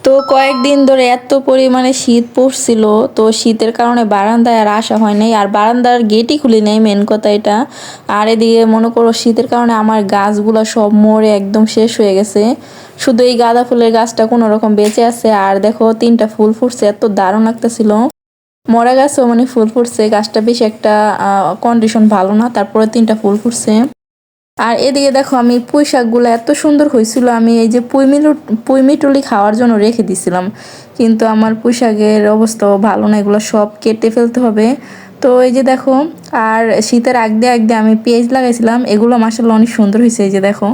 তো কয়েকদিন ধরে এত পরিমাণে শীত পড়ছিল, তো শীতের কারণে বারান্দায় আর আসা হয় নাই, আর বারান্দার গেটই খুলি নাই, মেন কথা এটা। আর এদিকে মনে করো শীতের কারণে আমার গাছগুলো সব মরে একদম শেষ হয়ে গেছে। শুধু এই গাঁদা ফুলের গাছটা কোনো রকম বেঁচে আছে। আর দেখো 3টা ফুল ফুটছে, এত দারুণ লাগতেছিল। মরা গাছও মানে ফুল ফুটছে, গাছটা বেশি একটা কন্ডিশন ভালো না, তারপরে 3টা ফুল ফুটছে। আর এদিকে দেখো আমি পুঁই শাকগুলো এত সুন্দর হয়েছিল, আমি এই যে পুঁই মিটুলি খাওয়ার জন্য রেখে দিছিলাম, কিন্তু আমার পুঁই শাকের অবস্থাও ভালো না, এগুলো সব কেটে ফেলতে হবে। তো এই যে দেখো, আর শীতের আগ দিয়ে আমি পেঁয়াজ লাগাইছিলাম, এগুলো মাসাল্লাহ অনেক সুন্দর হয়েছে। এই যে দেখো,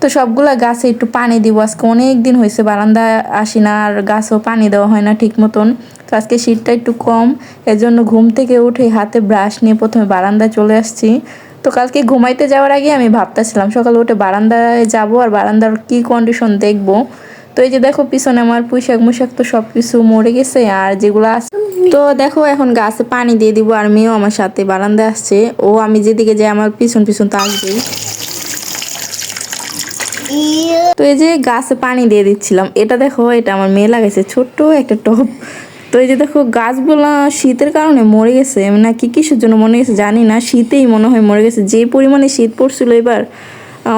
তো সবগুলা গাছে একটু পানি দিব, আজকে অনেক দিন হয়েছে বারান্দায় আসি না, আর গাছও পানি দেওয়া হয় না ঠিক মতন। তো আজকে শীতটা একটু কম, এজন্য ঘুম থেকে উঠে হাতে ব্রাশ নিয়ে প্রথমে বারান্দায় চলে আসছি। তো কালকে ঘুমাইতে যাওয়ার আগে আমি ভাবতেছিলাম সকালে উঠে বারান্দায় যাব আর বারান্দার কি কন্ডিশন দেখব। তো এই যে দেখো পিছনে আমার পুঁইশাক মুশাক তো সব কিছু মরে গেছে, আর যেগুলো আছে তো দেখো এখন গাছে পানি দিয়ে দিব। আর মেয়েও আমার সাথে বারান্দায় আসছে, ও আমি যেদিকে যাই আমার পিছন পিছন তো আসবেই। তো এই যে গাছে পানি দিয়ে দিচ্ছিলাম, এটা দেখো এটা আমার মেয়ে লাগাইছে ছোট্ট একটা টব। তো এই যে দেখো গাছগুলা শীতের কারণে মরে গেছে, নাকি কিসের জন্য মরে গেছে জানি না, শীতেই মনে হয় মরে গেছে। যে পরিমাণে শীত পড়ছিল এবার,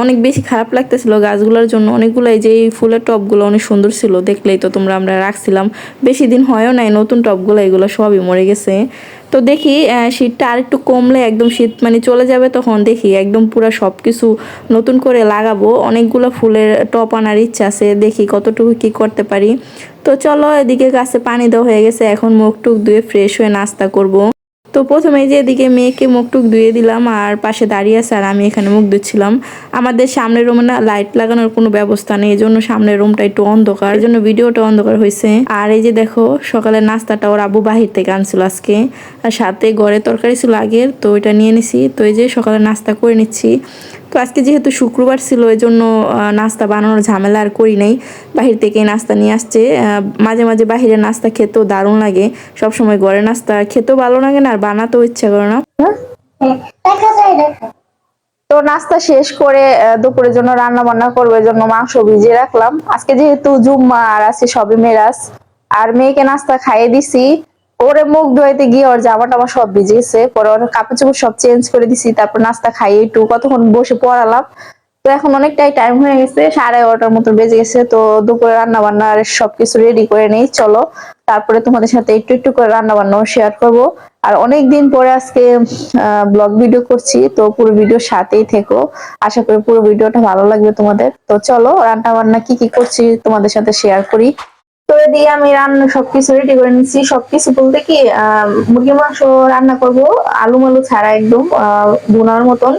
অনেক বেশি খারাপ লাগতেছিল গাছগুলোর জন্য। অনেকগুলো এই যে এই ফুলের টবগুলো অনেক সুন্দর ছিল, দেখলেই তো তোমরা, আমরা রাখছিলাম বেশি দিন হয়ও নাই, নতুন টবগুলো এগুলো সবই মরে গেছে। তো দেখি শীতটা আর একটু কমলে, একদম শীত মানে চলে যাবে, তখন দেখি একদম পুরো সব কিছু নতুন করে লাগাবো। অনেকগুলো ফুলের টব আনার ইচ্ছা আছে, দেখি কতটুকু কি করতে পারি। তো চলো, এদিকে গাছে পানি দেওয়া হয়ে গেছে, এখন মুখ টুক ধুয়ে ফ্রেশ হয়ে নাস্তা করব। তো প্রথমে যে এদিকে মেয়েকে মুখ টুক ধুয়ে দিলাম, আর পাশে দাঁড়িয়ে আছে আর আমি এখানে মুখ ধুচ্ছিলাম। আমাদের সামনের রুমে না লাইট লাগানোর কোনো ব্যবস্থা নেই, এই জন্য সামনের রুমটা একটু অন্ধকার, এই জন্য ভিডিওটা অন্ধকার হয়েছে। আর এই যে দেখো সকালের নাস্তাটা ওর আব্বু বাহির থেকে আনছিল আজকে, আর সাথে ঘরে তরকারি ছিল আগের, তো ওইটা নিয়ে নিছি। তো এই যে সকালে নাস্তা করে নিচ্ছি। তো আজকে যেহেতু শুক্রবার ছিল, এই জন্য নাস্তা বানানোর ঝামেলা আর করি নাই, বাহির থেকে নাস্তা নিয়ে আসছে। মাঝে মাঝে বাহিরের নাস্তা খেতেও দারুণ লাগে, সবসময় ঘরের নাস্তা খেতেও ভালো লাগে না, আর বানাতেও ইচ্ছা করে না। তো নাস্তা শেষ করে দুপুরের জন্য রান্না বান্না করবো, এই জন্য মাংস ভিজিয়ে রাখলাম। আজকে যেহেতু জুম্মা আর আছে সবে মেরাজ, আর মেয়েকে নাস্তা খাইয়ে দিছি। ওরে মুখ ধোয়াইতে গিয়ে ওর জামা টামা সব ভিজেছে, পরে ওর কাপড় চোপড় সব চেঞ্জ করে দিছি, তারপর নাস্তা খাইয়ে একটু কতক্ষণ বসে পড়ালাম। তো এখন অনেকটাই টাইম হয়ে গেছে, 11:30টার মতো বেজে গেছে। তো দুপুরে রান্না বান্নার সবকিছু রেডি করে নেই, চলো তারপরে তোমাদের সাথে একটু একটু করে রান্না বান্নাও শেয়ার করব। আর অনেক দিন পরে আজকে ব্লগ ভিডিও করছি, তো পুরো ভিডিওর সাথেই থেকো, আশা করি পুরো ভিডিওটা ভালো লাগবে তোমাদের। তো চলো রান্না বান্না কি কি করছি তোমাদের সাথে শেয়ার করি। তো এদিকে আমি রান্না সবকিছু রেডি করে নিচ্ছি, সবকিছু বলতে কি মুরগির মাংস রান্না করব, আলু মালু ছাড়া একদম ভুনার মতন।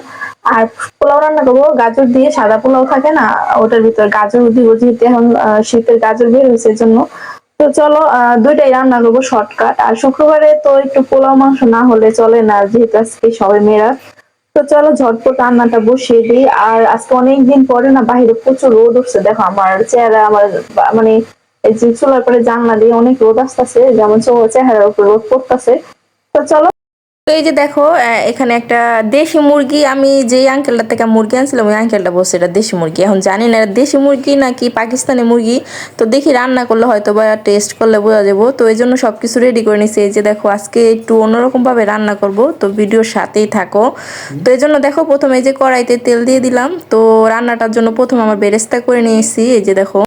আর পোলাও রান্না করবো গাজর দিয়ে, সাদা পোলাও থাকে না, ওটার ভিতর গাজর দিব, যেহেতু এখন শীতের গাজর বের হয়েছে এর জন্য। তো চলো দুইটাই রান্না করবো শর্টকাট। আর শুক্রবারে তো একটু পোলাও মাংস না হলে চলে না, যেহেতু আজকে সবাই মেয়েরা। তো চলো ঝটপট রান্নাটা বসিয়ে দিই। আর আজকে অনেকদিন পরে না বাইরে প্রচুর রোদ উঠছে, দেখো আমার চেহারা, আমার মানে এই যে চুলার পরে জানলা দিয়ে অনেক রোদ আসতেছে, যেমন চেহারার উপর রোদ পড়তেছে। তো চলো, তো এই যে দেখো এখানে একটা দেশি মুরগি, আমি যে আঙ্কেলটার থেকে মুরগি আনছিলাম ওই আঙ্কেলটা বলছে এটা দেশি মুরগি, এখন জানি না এটা দেশি মুরগি নাকি পাকিস্তানি মুরগি। তো দেখি রান্না করলে হয়তো বা টেস্ট করলে বোঝা যাবো। তো এই জন্য সবকিছু রেডি করে নিছি। এই যে দেখো আজকে একটু অন্যরকম ভাবে রান্না করব, তো ভিডিওর সাথেই থাকো। তো এই জন্য দেখো প্রথমে এই যে কড়াইতে তেল দিয়ে দিলাম, তো রান্নাটার জন্য প্রথম আমার বেরেস্তা করে নিয়েছি। এই যে দেখো,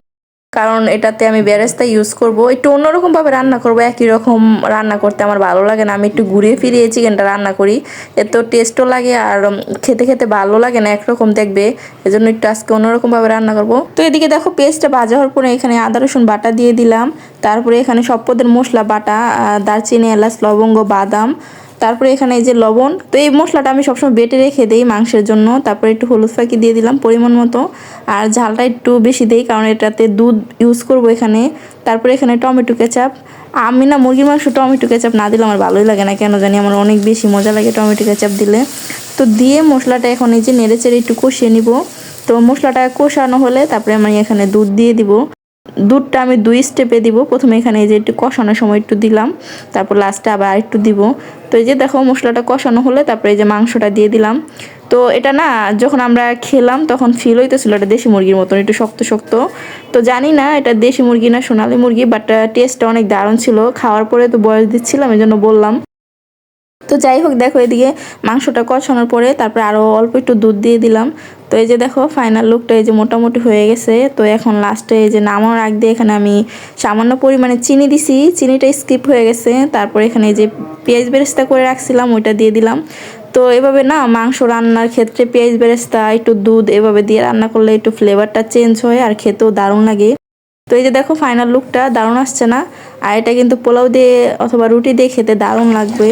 কারণ এটাতে আমি বেরেস্তা ইউজ করব, একটু অন্যরকম ভাবে রান্না করব, একই রকম রান্না করতে আমার ভালো লাগে না, আমি একটু ঘুরিয়ে ফিরিয়ে চিকেনটা রান্না করি, এত টেস্টও লাগে আর খেতে খেতে ভালো লাগে না একরকম দেখবে, এজন্য একটু আজকে অন্যরকম ভাবে রান্না করব। তো এদিকে দেখো পেস্টটা ভাজা হওয়ার পরে এখানে আদা রসুন বাটা দিয়ে দিলাম, তারপরে এখানে সব পদের মশলা বাটা, দারচিনি এলাচ লবঙ্গ বাদাম, তারপরে এখানে এই যে লবণ। তো এই মশলাটা আমি সবসময় বেটে রেখে দেই মাংসের জন্য। তারপরে একটু হলুদ ফাঁকি দিয়ে দিলাম পরিমাণ মতো, আর ঝালটা একটু বেশি দেই কারণ এটাতে দুধ ইউজ করব এখানে। তারপরে এখানে টমেটো কেচাপ, আমি না মুরগির মাংস টমেটো কেচাপ না দিলে আমার ভালোই লাগে না, কেন জানি আমার অনেক বেশি মজা লাগে টমেটো কেচাপ দিলে। তো দিয়ে মশলাটা এখন এই যে নেড়ে চেড়ে একটু কষিয়ে নিব। তো মশলাটা কষানো হলে তারপরে আমি এখানে দুধ দিয়ে দিব। দুধটা আমি 2 স্টেপে দিব। প্রথমে এখানে এই যে একটু কষানোর সময় একটু দিলাম, তারপর লাস্টে আবার আরেকটু দিব। তো এই যে দেখো মশলাটা কষানো হলে তারপরে এই যে মাংসটা দিয়ে দিলাম। তো এটা না যখন আমরা খেলাম তখন ফিল হইতেছিল এটা দেশি মুরগির মতন, একটু শক্ত শক্ত। তো জানি না এটা দেশি মুরগি না সোনালী মুরগি, বাট টেস্টটা অনেক দারুণ ছিল। খাওয়ার পরে তো বয়স দিচ্ছিলাম, এই জন্য বললাম। তো যাই হোক দেখো এদিকে মাংসটা কষানোর পরে তারপরে আরও অল্প একটু দুধ দিয়ে দিলাম। তো এই যে দেখো ফাইনাল লুকটা এই যে মোটামুটি হয়ে গেছে। তো এখন লাস্টে এই যে নামানোর আগ দিয়ে এখানে আমি সামান্য পরিমাণে চিনি দিছি, চিনিটা স্কিপ হয়ে গেছে। তারপরে এখানে এই যে পেঁয়াজ বেরেস্তা করে রাখছিলাম ওইটা দিয়ে দিলাম। তো এভাবে না মাংস রান্নার ক্ষেত্রে পেঁয়াজ বেরেস্তা একটু দুধ এভাবে দিয়ে রান্না করলে একটু ফ্লেভারটা চেঞ্জ হয় আর খেতেও দারুণ লাগে। তো এই যে দেখো ফাইনাল লুকটা দারুণ আসছে না? আর এটা কিন্তু পোলাও দিয়ে অথবা রুটি দিয়ে খেতে দারুণ লাগবে।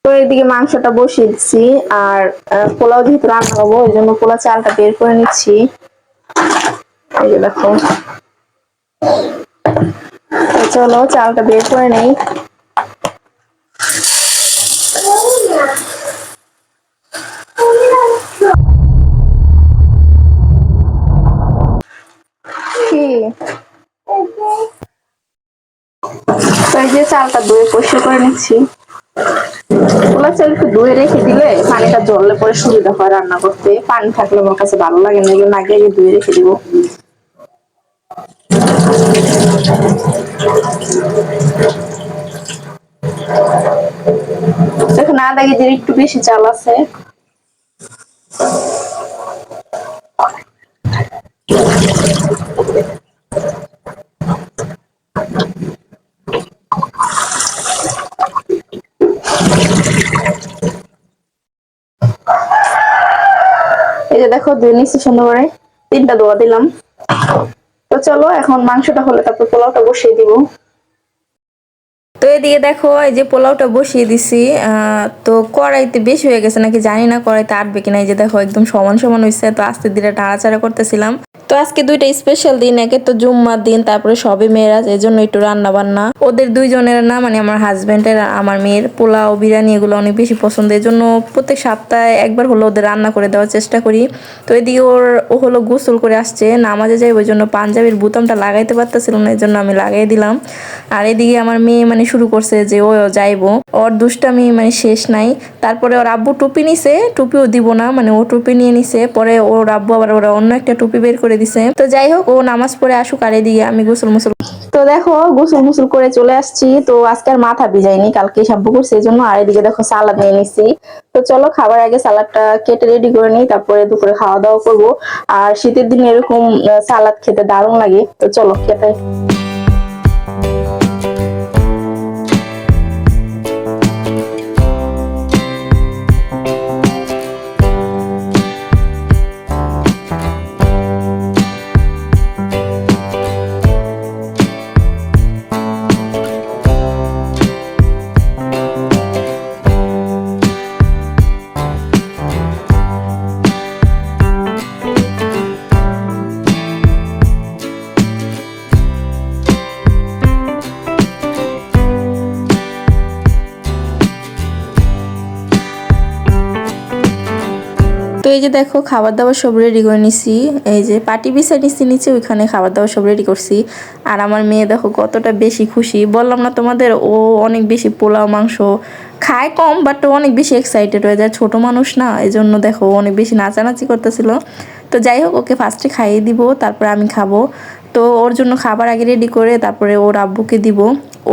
তো এদিকে মাংসটা বসিয়ে দিচ্ছি, আর পোলাও যেহেতু রান্না করবো ওই জন্য পোলাও চালটা বের করে নিচ্ছি। এই যে দেখো, চলো চালটা বের করে নেই। কি তো এই যে চালটা ধুয়ে পরিষ্কার করে নিচ্ছি। পোলা চাল একটু ধুয়ে রেখে দিলে পানিটা জ্বললে পরে সুবিধা হয় রান্না করতে, পানি থাকলে আমার কাছে ভালো লাগে না, এই জন্য আগে আগে ধুয়ে রেখে দিব। এখন আধা কেজির একটু বেশি চাল আছে। এই যে দেখো ধুয়ে নিচ্ছি সুন্দর করে, 3টা ধোয়া দিলাম। তো চলো এখন মাংসটা হলে তারপর পোলাওটা বসিয়ে দিব। তো এদিকে দেখো এই যে পোলাওটা বসিয়ে দিছি। তো কড়াইতে বেশি হয়ে গেছে নাকি জানি না, কড়াইতে আটবে কিনা। এই যে দেখো একদম সমান সমান হয়েছে। তো আস্তে ধীরে নাড়াচাড়া করতেছিলাম। তো আজকে 2টা স্পেশাল দিন, একে তো জুম্মার দিন, তারপরে সবে মেয়েরা, এই জন্য একটু রান্না বান্না ওদের 2জনের না, মানে আমার হাজবেন্ডের আমার মেয়ের পোলাও বিরিয়ানি এগুলো অনেক বেশি পছন্দ। এই জন্য প্রত্যেক সপ্তাহে একবার হলো ওদের রান্না করে দেওয়ার চেষ্টা করি। তো এদিকে ও হলো গোসল করে আসছে, নামাজে যাই, ওই জন্য পাঞ্জাবির বুতামটা লাগাইতে পারতেছিলাম না, এই জন্য আমি লাগাই দিলাম। আর এদিকে আমার মেয়ে মানে শুরু করছে যে ও যাইবো, ওর দুষ্টামি মানে শেষ নাই। তারপরে ওর আব্বু টুপি নিছে, টুপিও দিব না, মানে ও টুপি নিয়ে নিছে, পরে ওর আব্বু আবার ওরা অন্য একটা টুপি বের করে দিছে। তো যাই হোক ও নামাজ পড়ে আসুক, আর এদিকে আমি গোসল মুসল। তো দেখো গোসল মুসল করে চলে আসছি। তো আজকে আর মাথা ভিজাইনি, কালকে সাব্বু করছে এই জন্য। আর এদিকে দেখো সালাদ নিয়ে নিছি। তো চলো খাবার আগে সালাদটা কেটে রেডি করে নিই, তারপরে দুপুরে খাওয়া দাওয়া করবো। আর শীতের দিনে এরকম সালাদ খেতে দারুণ লাগে। তো চলো খেতে। তো এই যে দেখো খাবার দাবার সব রেডি করে নিছি, এই যে পাটি বিছাই নিচ্ছি নিচে, ওইখানে খাবার দাবার সব রেডি করছি। আর আমার মেয়ে দেখো কতটা বেশি খুশি, বললাম না তোমাদের, ও অনেক বেশি পোলাও মাংস খায় কম, বাট অনেক বেশি এক্সাইটেড হয়ে যায়, ছোট মানুষ না, এই জন্য দেখো অনেক বেশি নাচানাচি করতেছিল। তো যাই হোক ওকে ফার্স্টে খাইয়ে দিব, তারপরে আমি খাবো। তো ওর জন্য খাবার আগে রেডি করে তারপরে ওর আব্বুকে দিব।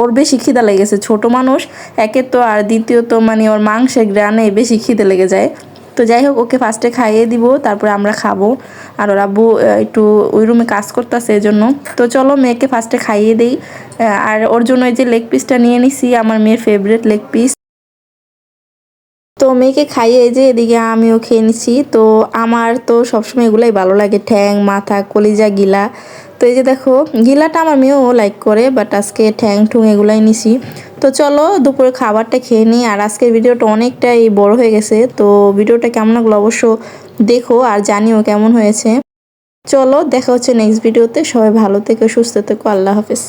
ওর বেশি খিদা লেগেছে, ছোট মানুষ একে তো, আর দ্বিতীয়ত মানে ওর মাংসের গ্রানে বেশি খিদে লেগে যায়। তো যাই হোক ওকে ফার্স্টে খাইয়ে দিব, তারপরে আমরা খাবো। আর ওর আব্বু একটু ওই রুমে কাজ করতেছে এই জন্য। তো চলো মেয়েকে ফার্স্টে খাইয়ে দিই। আর ওর জন্য এই যে লেগ পিসটা নিয়ে নিছি, আমার মেয়ের ফেভারিট লেগ পিস। তো মেয়েকে খাইয়ে যে এদিকে আমিও খেয়ে নিছি। তো আমার তো সবসময় এগুলাই ভালো লাগে, ঠ্যাং, মাথা, কলিজা, গিলা। তো এই যে দেখো গিলাটা আমার মেয়েও লাইক করে, বাট আজকে ঠ্যাং ঠুং এগুলাই নিছি। তো চলো দুপুরে খাবারটা খেয়ে নিই। আর আজকের ভিডিওটা অনেকটাই বড় হয়ে গেছে, তো ভিডিওটা কেমন লাগলো অবশ্য দেখো আর জানিও কেমন হয়েছে। চলো দেখা হচ্ছে নেক্সট ভিডিওতে, সবাই ভালো থেকো, সুস্থ থেকো, আল্লাহ হাফেজ।